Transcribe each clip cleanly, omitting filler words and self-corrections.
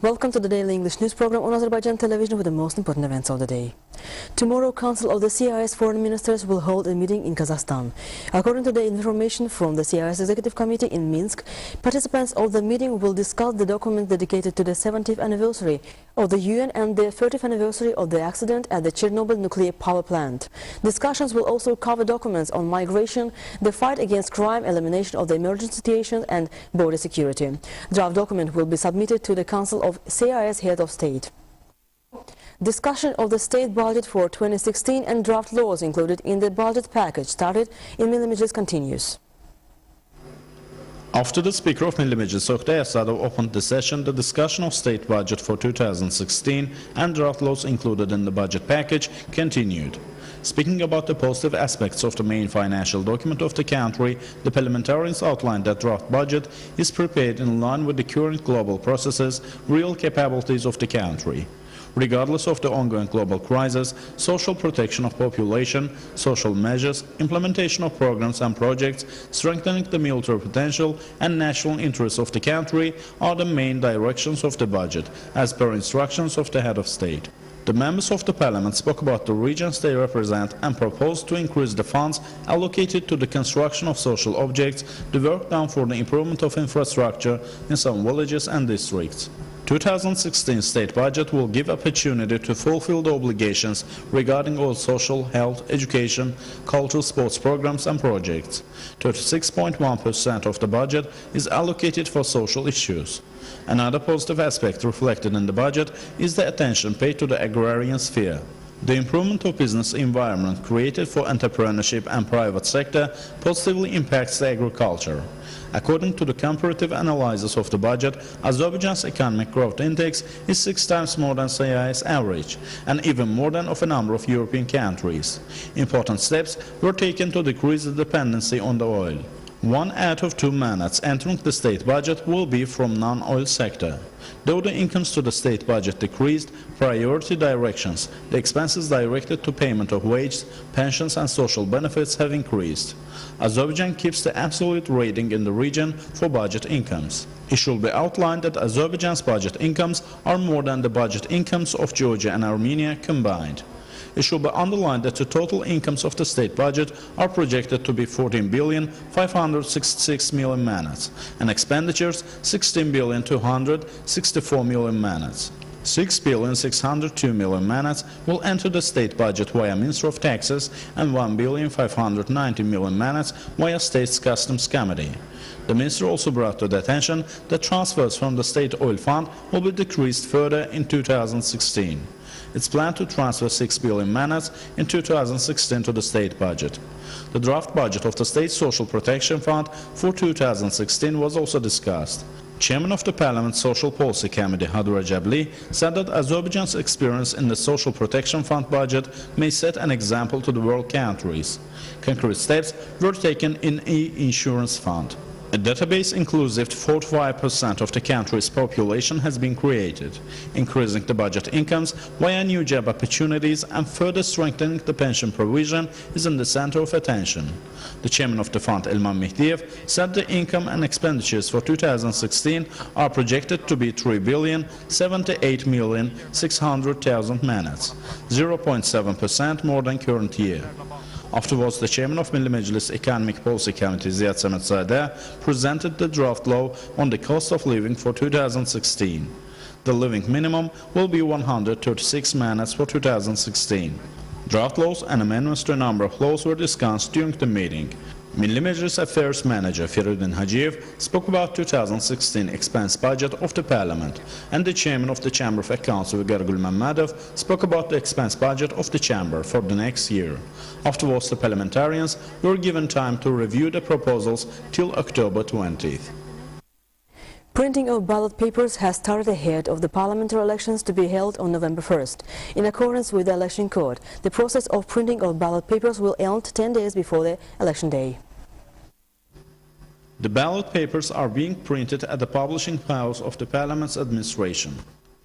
Welcome to the Daily English News Program on Azerbaijan Television with the most important events of the day. Tomorrow, Council of the CIS Foreign Ministers will hold a meeting in Kazakhstan. According to the information from the CIS Executive Committee in Minsk, participants of the meeting will discuss the document dedicated to the 70th anniversary of the UN and the 30th anniversary of the accident at the Chernobyl nuclear power plant. Discussions will also cover documents on migration, the fight against crime, elimination of the emergency situations and border security. Draft document will be submitted to the Council of CIS Head of State. Discussion of the state budget for 2016 and draft laws included in the budget package started in Milli Meclis continues. After the Speaker of Milli Meclis, Oktay Asadov, opened the session, the discussion of state budget for 2016 and draft laws included in the budget package continued. Speaking about the positive aspects of the main financial document of the country, the parliamentarians outlined that draft budget is prepared in line with the current global processes, real capabilities of the country. Regardless of the ongoing global crisis, social protection of population, social measures, implementation of programs and projects, strengthening the military potential and national interests of the country are the main directions of the budget, as per instructions of the head of state. The members of the parliament spoke about the regions they represent and proposed to increase the funds allocated to the construction of social objects, the work done for the improvement of infrastructure in some villages and districts. 2016 state budget will give opportunity to fulfill the obligations regarding all social, health, education, cultural, sports programs and projects. 36.1% of the budget is allocated for social issues. Another positive aspect reflected in the budget is the attention paid to the agrarian sphere. The improvement of business environment created for entrepreneurship and private sector positively impacts the agriculture. According to the comparative analysis of the budget, Azerbaijan's economic growth index is 6 times more than CIS average and even more than of a number of European countries. Important steps were taken to decrease the dependency on the oil. 1 out of 2 manats entering the state budget will be from non-oil sector. Though the incomes to the state budget decreased, priority directions, the expenses directed to payment of wages, pensions and social benefits have increased. Azerbaijan keeps the absolute rating in the region for budget incomes. It should be outlined that Azerbaijan's budget incomes are more than the budget incomes of Georgia and Armenia combined. It should be underlined that the total incomes of the state budget are projected to be 14,566 million manats and expenditures 16,264 million manats. 6,602 million manats will enter the state budget via Ministry of Taxes and 1,590 million manats via State's Customs Committee. The Minister also brought to the attention that transfers from the State Oil Fund will be decreased further in 2016. It's planned to transfer 6 billion manats in 2016 to the state budget. The draft budget of the State Social Protection Fund for 2016 was also discussed. Chairman of the Parliament's Social Policy Committee, Hadur Ajabli, said that Azerbaijan's experience in the Social Protection Fund budget may set an example to the world countries. Concrete steps were taken in e-insurance fund. A database inclusive to 45% of the country's population has been created. Increasing the budget incomes via new job opportunities and further strengthening the pension provision is in the center of attention. The chairman of the fund, Elman Mehdiyev, said the income and expenditures for 2016 are projected to be 3,078,600,000 manats, 0.7% more than current year. Afterwards, the chairman of Milli Meclis Economic Policy Committee, Ziad Samadzadeh, presented the draft law on the cost of living for 2016. The living minimum will be 136 manats for 2016. Draft laws and amendments to a number of laws were discussed during the meeting. Milli Meclis Affairs Manager Feridun Hajiev spoke about 2016 expense budget of the Parliament, and the Chairman of the Chamber of Accounts, Gargul Mammadov, spoke about the expense budget of the Chamber for the next year. Afterwards, the parliamentarians were given time to review the proposals till October 20th. Printing of ballot papers has started ahead of the parliamentary elections to be held on November 1st. In accordance with the election code, the process of printing of ballot papers will end 10 days before the election day. The ballot papers are being printed at the publishing house of the Parliament's administration.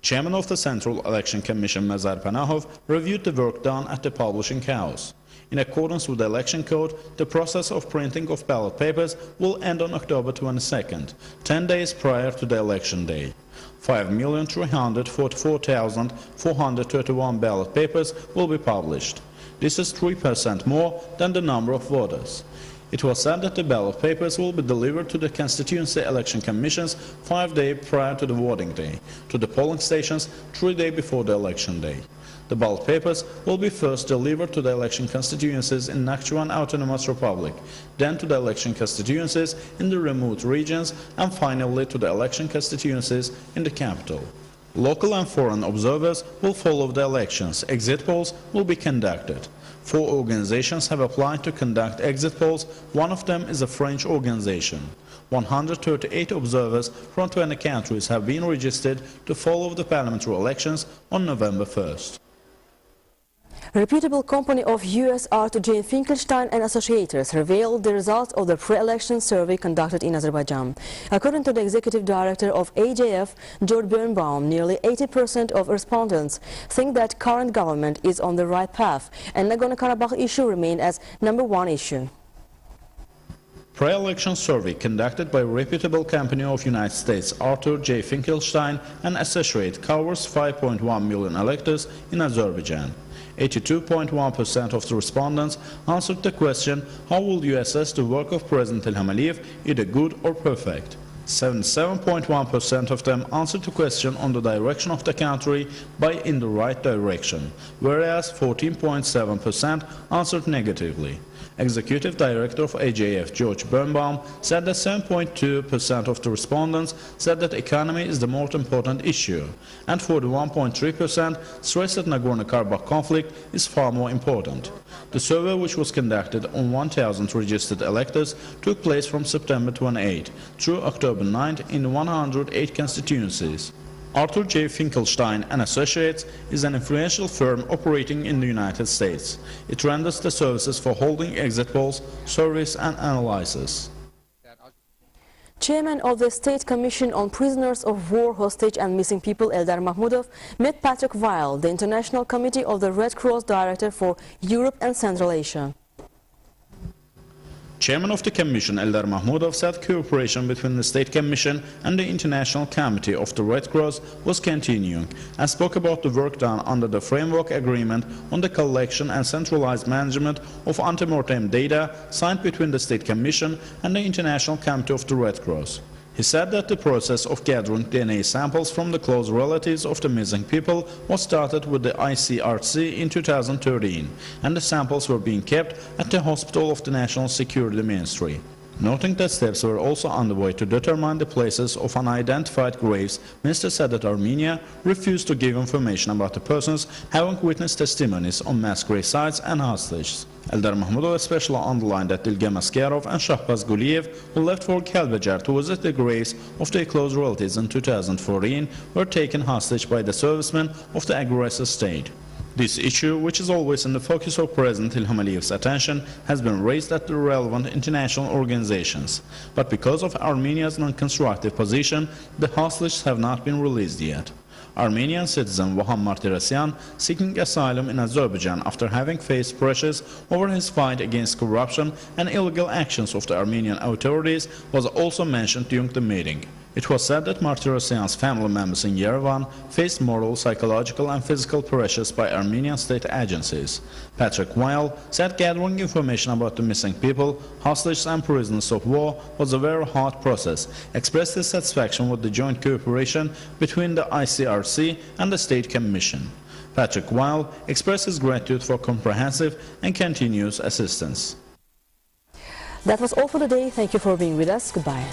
Chairman of the Central Election Commission, Mazar Panahov, reviewed the work done at the publishing house. In accordance with the election code, the process of printing of ballot papers will end on October 22nd, 10 days prior to the election day. 5,344,431 ballot papers will be published. This is 3% more than the number of voters. It was said that the ballot papers will be delivered to the constituency election commissions 5 days prior to the voting day, to the polling stations 3 days before the election day. The ballot papers will be first delivered to the election constituencies in Nakhchivan Autonomous Republic, then to the election constituencies in the remote regions, and finally to the election constituencies in the capital. Local and foreign observers will follow the elections. Exit polls will be conducted. 4 organizations have applied to conduct exit polls. One of them is a French organization. 138 observers from 20 countries have been registered to follow the parliamentary elections on November 1st. A reputable company of U.S. Arthur J. Finkelstein and Associates revealed the results of the pre-election survey conducted in Azerbaijan. According to the executive director of AJF, George Birnbaum, nearly 80% of respondents think that current government is on the right path, and Nagorno-Karabakh issue remains as #1 issue. Pre-election survey conducted by a reputable company of United States, Arthur J. Finkelstein and Associates, covers 5.1 million electors in Azerbaijan. 82.1% of the respondents answered the question, how will you assess the work of President Ilham Aliyev, either good or perfect? 77.1% of them answered the question on the direction of the country by in the right direction, whereas 14.7% answered negatively. Executive Director of AJF, George Birnbaum, said that 7.2% of the respondents said that economy is the most important issue, and 41.3% stressed that Nagorno-Karabakh conflict is far more important. The survey, which was conducted on 1,000 registered electors, took place from September 28 through October 9 in 108 constituencies. Arthur J. Finkelstein and Associates is an influential firm operating in the United States. It renders the services for holding exit polls, surveys and analysis. Chairman of the State Commission on Prisoners of War, Hostage and Missing People, Eldar Mahmudov, met Patrick Weil, the International Committee of the Red Cross Director for Europe and Central Asia. Chairman of the Commission, Eldar Mahmudov, said cooperation between the State Commission and the International Committee of the Red Cross was continuing, and spoke about the work done under the Framework Agreement on the collection and centralized management of antemortem data signed between the State Commission and the International Committee of the Red Cross. He said that the process of gathering DNA samples from the close relatives of the missing people was started with the ICRC in 2013, and the samples were being kept at the Hospital of the National Security Ministry. Noting that steps were also underway to determine the places of unidentified graves, Minister said that Armenia refused to give information about the persons having witnessed testimonies on mass grave sites and hostages. Eldar Mahmudov especially underlined that Ilgam Askarov and Shahbaz Guliyev, who left for Kalbajar to visit the graves of their close relatives in 2014, were taken hostage by the servicemen of the aggressor state. This issue, which is always in the focus of President Ilham Aliyev's attention, has been raised at the relevant international organizations. But because of Armenia's non-constructive position, the hostages have not been released yet. Armenian citizen Vaham Martirosyan, seeking asylum in Azerbaijan after having faced pressures over his fight against corruption and illegal actions of the Armenian authorities, was also mentioned during the meeting. It was said that Martirosyan's family members in Yerevan faced moral, psychological and physical pressures by Armenian state agencies. Patrick Weil said gathering information about the missing people, hostages and prisoners of war was a very hard process, expressed his satisfaction with the joint cooperation between the ICRC and the State Commission. Patrick Weil expressed his gratitude for comprehensive and continuous assistance. That was all for today. Thank you for being with us. Goodbye.